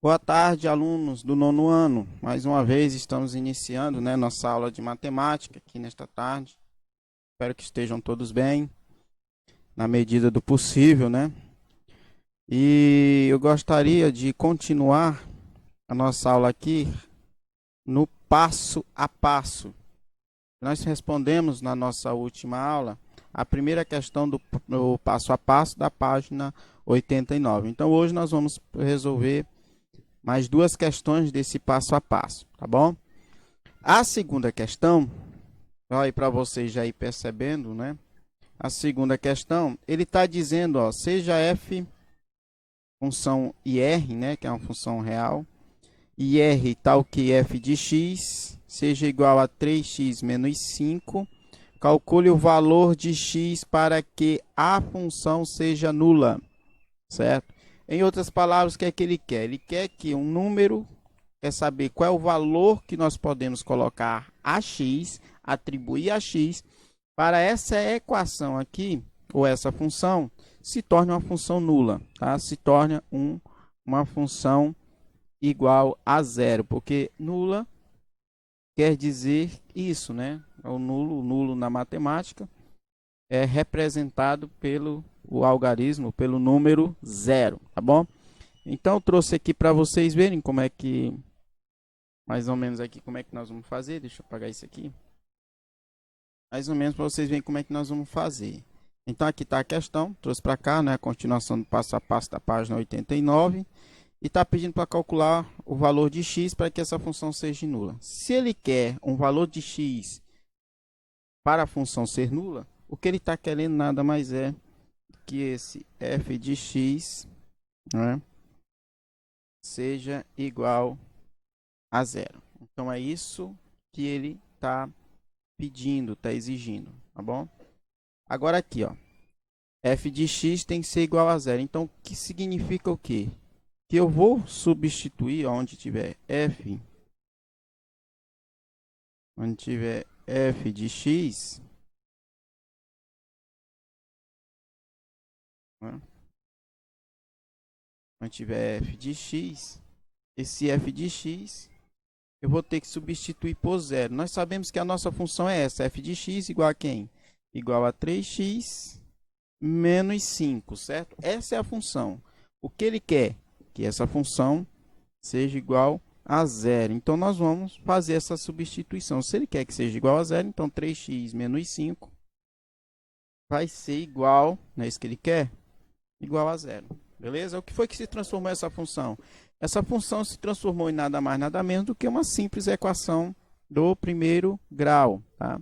Boa tarde, alunos do nono ano. Mais uma vez estamos iniciando, nossa aula de matemática aqui nesta tarde. Espero que estejam todos bem, na medida do possível, né? E eu gostaria de continuar a nossa aula aqui no passo a passo. Nós respondemos na nossa última aula a primeira questão do passo a passo da página 89. Então hoje nós vamos resolver mais duas questões desse passo a passo, tá bom? A segunda questão, aí para vocês já ir percebendo, né? A segunda questão, ele está dizendo, ó, seja f função ir, né, que é uma função real, ir tal que f de x seja igual a 3x menos 5, calcule o valor de x para que a função seja nula, certo? Em outras palavras, o que é que ele quer? Ele quer que um número, quer saber qual é o valor que nós podemos colocar a x, atribuir a x, para essa equação aqui, ou essa função, se torne uma função nula, tá? Se torne uma função igual a zero, porque nula quer dizer isso, né? O nulo na matemática é representado pelo algarismo, pelo número zero, tá bom? Então, eu trouxe aqui para vocês verem como é que, mais ou menos aqui, como é que nós vamos fazer. Deixa eu apagar isso aqui. Mais ou menos para vocês verem como é que nós vamos fazer. Então, aqui está a questão, trouxe para cá, né, a continuação do passo a passo da página 89. E está pedindo para calcular o valor de x para que essa função seja nula. Se ele quer um valor de x para a função ser nula, o que ele está querendo nada mais é que esse f de x, né, seja igual a zero. Então, é isso que ele está pedindo, está exigindo, tá bom? Agora aqui, ó, f de x tem que ser igual a zero. Então, que significa o quê? Que eu vou substituir onde tiver f de x, né? Onde tiver f de x, esse f de x eu vou ter que substituir por zero. Nós sabemos que a nossa função é essa, f de x igual a quem? Igual a 3x menos 5, certo? Essa é a função. O que ele quer? Que essa função seja igual a zero. Então, nós vamos fazer essa substituição. Se ele quer que seja igual a zero, então 3x menos 5 vai ser igual, não é isso que ele quer? Igual a zero. Beleza? O que foi que se transformou essa função? Essa função se transformou em nada mais, nada menos do que uma simples equação do primeiro grau, tá?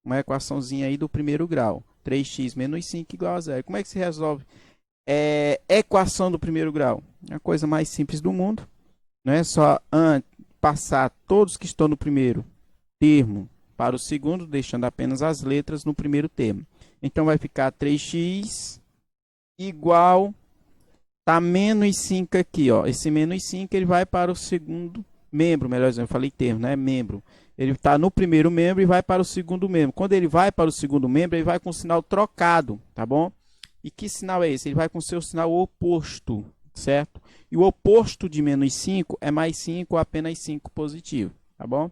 Uma equaçãozinha aí do primeiro grau. 3x menos 5 igual a zero. Como é que se resolve? Equação do primeiro grau. É a coisa mais simples do mundo. Não é só passar todos que estão no primeiro termo para o segundo, deixando apenas as letras no primeiro termo. Então, vai ficar 3x igual, tá menos 5 aqui, ó. Esse menos 5 ele vai para o segundo membro, melhor dizendo, eu falei termo, né? Membro. Ele está no primeiro membro e vai para o segundo membro. Quando ele vai para o segundo membro, ele vai com o sinal trocado, tá bom? E que sinal é esse? Ele vai com o seu sinal oposto, certo? E o oposto de menos 5 é mais 5 ou apenas 5 positivo, tá bom?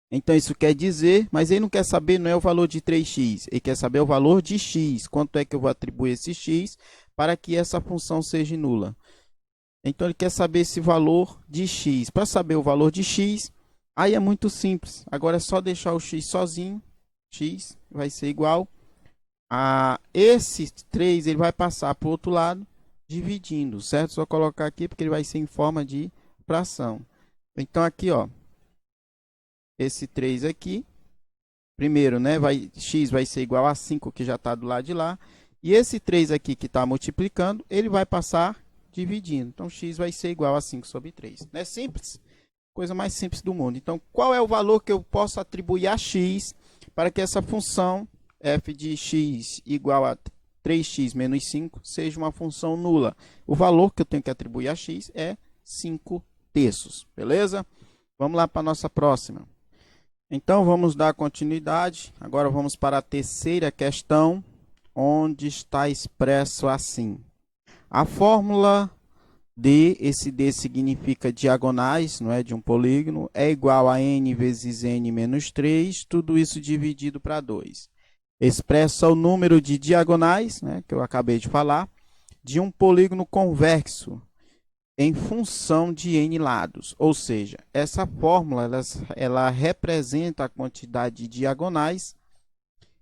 Então, isso quer dizer, mas ele não quer saber, não é o valor de 3x, ele quer saber o valor de x. Quanto é que eu vou atribuir esse x para que essa função seja nula? Então, ele quer saber esse valor de x. Para saber o valor de x, aí é muito simples. Agora é só deixar o x sozinho. X vai ser igual a esse 3, ele vai passar para o outro lado, dividindo, certo? Só colocar aqui porque ele vai ser em forma de fração. Então, aqui, ó, esse 3 aqui, primeiro, né, x vai ser igual a 5, que já está do lado de lá. E esse 3 aqui que está multiplicando, ele vai passar dividindo. Então, x vai ser igual a 5 sobre 3. Não é simples? Coisa mais simples do mundo. Então, qual é o valor que eu posso atribuir a x para que essa função f de x igual a 3x menos 5 seja uma função nula? O valor que eu tenho que atribuir a x é 5 terços. Beleza? Vamos lá para a nossa próxima. Então, vamos dar continuidade. Agora, vamos para a terceira questão, onde está expresso assim. A fórmula D, esse D significa diagonais, não é, de um polígono, é igual a n vezes n menos 3, tudo isso dividido para 2. Expressa o número de diagonais, né, que eu acabei de falar, de um polígono convexo em função de n lados. Ou seja, essa fórmula ela representa a quantidade de diagonais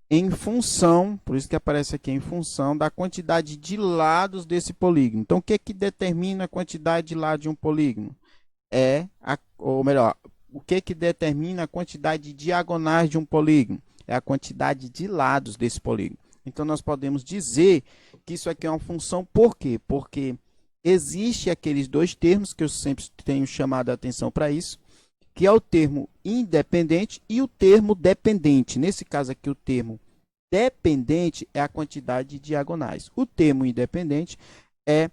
em função, por isso que aparece aqui, em função da quantidade de lados desse polígono. Então, o que determina a quantidade de lados de um polígono? Ou melhor, o que determina a quantidade de diagonais de um polígono? É a quantidade de lados desse polígono. Então, nós podemos dizer que isso aqui é uma função, por quê? Porque existe aqueles dois termos, que eu sempre tenho chamado a atenção para isso, que é o termo independente e o termo dependente. Nesse caso aqui, o termo dependente é a quantidade de diagonais. O termo independente é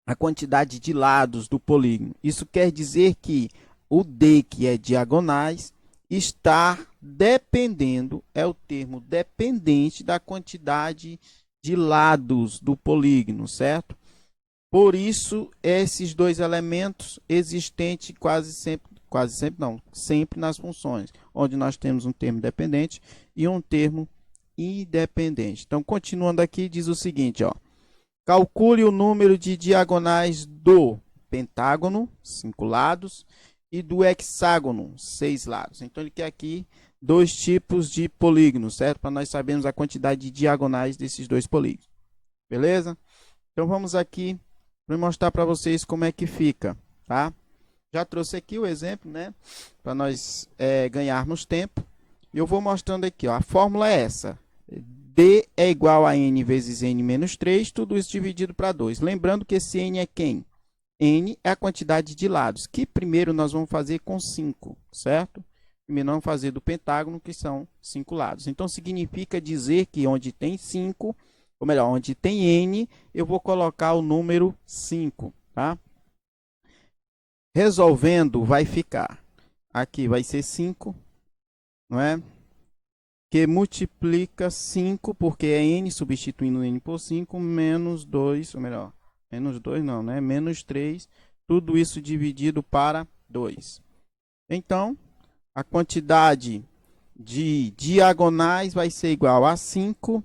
a quantidade de lados do polígono. Isso quer dizer que o D, que é diagonais, está dependendo, é o termo dependente da quantidade de lados do polígono, certo? Por isso, esses dois elementos existentes quase sempre não, sempre nas funções, onde nós temos um termo dependente e um termo independente. Então, continuando aqui, diz o seguinte, ó, calcule o número de diagonais do pentágono, 5 lados, e do hexágono, 6 lados. Então, ele quer aqui dois tipos de polígonos, certo? Para nós sabermos a quantidade de diagonais desses dois polígonos. Beleza? Então, vamos aqui para mostrar para vocês como é que fica, tá? Já trouxe aqui o exemplo, né? Para nós ganharmos tempo. E eu vou mostrando aqui, ó. A fórmula é essa. D é igual a n vezes n menos 3, tudo isso dividido para 2. Lembrando que esse n é quem? N é a quantidade de lados, que primeiro nós vamos fazer com 5, certo? Primeiro nós vamos fazer do pentágono, que são 5 lados. Então, significa dizer que onde tem 5, ou melhor, onde tem n, eu vou colocar o número 5, tá? Resolvendo, vai ficar. Aqui vai ser 5, não é? Que multiplica 5, porque é n, substituindo n por 5, menos 2, ou melhor, menos 2 não, né? Menos 3, tudo isso dividido para 2. Então, a quantidade de diagonais vai ser igual a 5,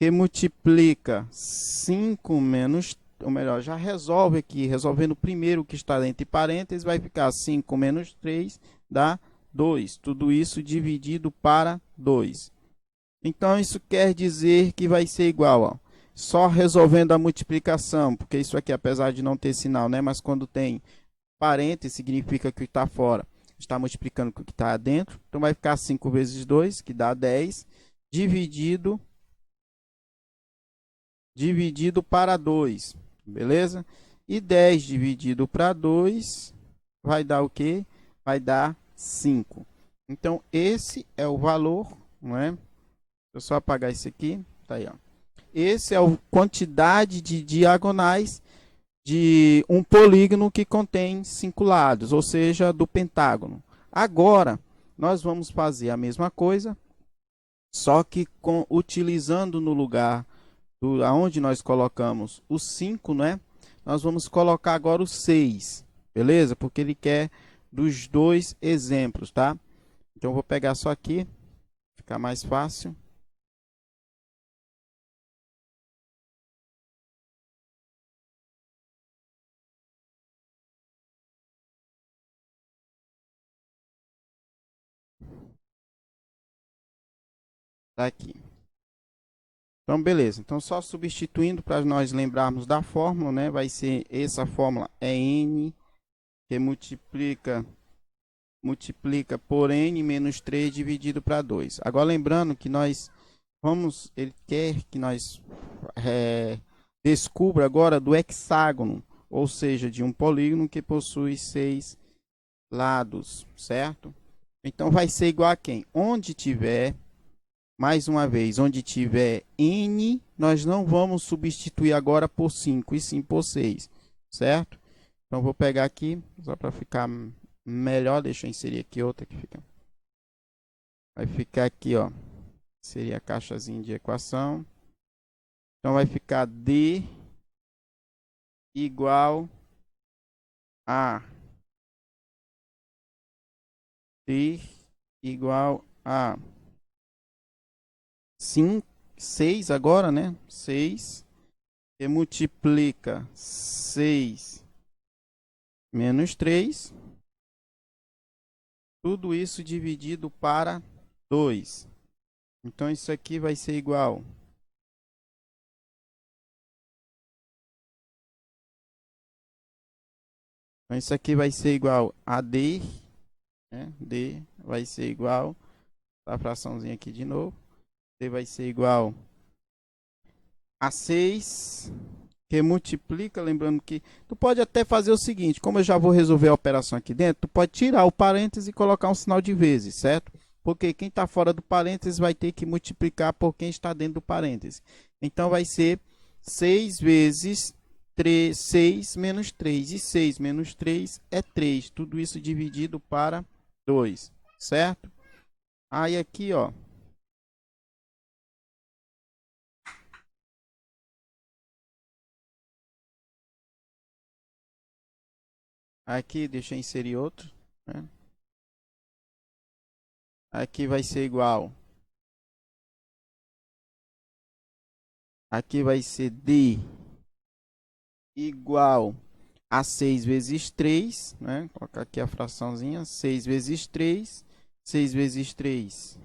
que multiplica 5 menos, ou melhor, já resolve aqui, resolvendo primeiro o que está entre parênteses, vai ficar 5 menos 3, dá 2. Tudo isso dividido para 2. Então, isso quer dizer que vai ser igual, ó, só resolvendo a multiplicação, porque isso aqui, apesar de não ter sinal, né, mas quando tem parênteses, significa que o que está fora está multiplicando com o que está dentro. Então, vai ficar 5 vezes 2, que dá 10, dividido para 2, beleza? E 10 dividido para 2 vai dar o quê? Vai dar 5. Então, esse é o valor, não é? Deixa eu só apagar isso aqui. Tá aí, ó. Esse é a quantidade de diagonais de um polígono que contém 5 lados, ou seja, do pentágono. Agora, nós vamos fazer a mesma coisa, só que utilizando no lugar aonde nós colocamos o 5, né? Nós vamos colocar agora o 6, beleza? Porque ele quer dos dois exemplos, tá? Então, eu vou pegar só aqui, ficar mais fácil. Tá aqui. Então, beleza. Então, só substituindo para nós lembrarmos da fórmula, né? Vai ser essa fórmula é n, que multiplica por n menos 3 dividido para 2. Agora, lembrando que ele quer que nós descubra agora do hexágono, ou seja, de um polígono que possui 6 lados, certo? Então, vai ser igual a quem? Onde tiver, mais uma vez, onde tiver n, nós não vamos substituir agora por 5, e sim por 6, certo? Então, vou pegar aqui, só para ficar melhor, deixa eu inserir aqui outra que fica. Vai ficar aqui, ó, seria a caixazinha de equação. Então, vai ficar D igual a ter igual a 5, 6 agora, né? 6 que multiplica 6 menos 3. Tudo isso dividido para 2. Então, isso aqui vai ser igual. Então, isso aqui vai ser igual a D, né? D vai ser igual, a fraçãozinha aqui de novo. D vai ser igual a 6, que multiplica, lembrando que tu pode até fazer o seguinte, como eu já vou resolver a operação aqui dentro, tu pode tirar o parêntese e colocar um sinal de vezes, certo? Porque quem está fora do parênteses vai ter que multiplicar por quem está dentro do parêntese. Então, vai ser 6 vezes 3, 6 menos 3. E 6 menos 3 é 3. Tudo isso dividido para 2, certo? Aí aqui, ó. Aqui, deixa eu inserir outro, né? Aqui vai ser igual. Aqui vai ser D igual a 6 vezes 3, né? Vou colocar aqui a fraçãozinha, 6 vezes 3. 6 vezes 3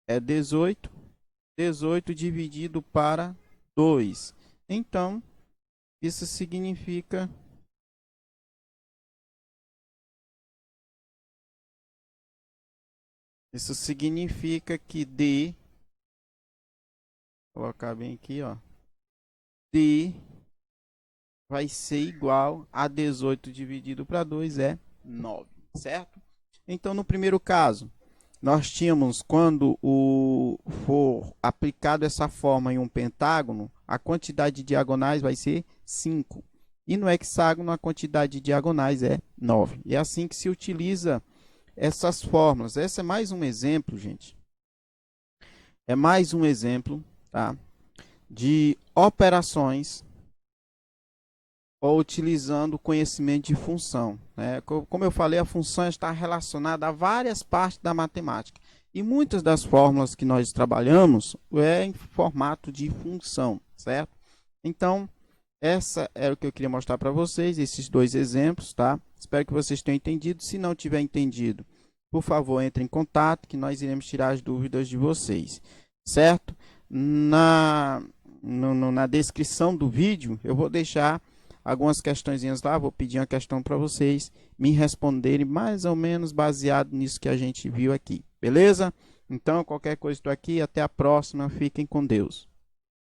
é 18. 18 dividido para 2. Então, isso significa que D, vou colocar bem aqui, ó. D vai ser igual a 18 dividido para 2 é 9, certo? Então, no primeiro caso, nós tínhamos, quando for aplicado essa forma em um pentágono, a quantidade de diagonais vai ser 5. E no hexágono, a quantidade de diagonais é 9. E é assim que se utiliza essas fórmulas. Esse é mais um exemplo, gente. É mais um exemplo, tá, de operações ou utilizando o conhecimento de função, né? Como eu falei, a função está relacionada a várias partes da matemática. E muitas das fórmulas que nós trabalhamos é em formato de função, certo? Então, essa era o que eu queria mostrar para vocês, esses dois exemplos, tá? Espero que vocês tenham entendido. Se não tiver entendido, por favor, entre em contato que nós iremos tirar as dúvidas de vocês, certo? Na descrição do vídeo, eu vou deixar algumas questõezinhas lá, vou pedir uma questão para vocês me responderem mais ou menos baseado nisso que a gente viu aqui, beleza? Então, qualquer coisa, estou aqui, até a próxima, fiquem com Deus.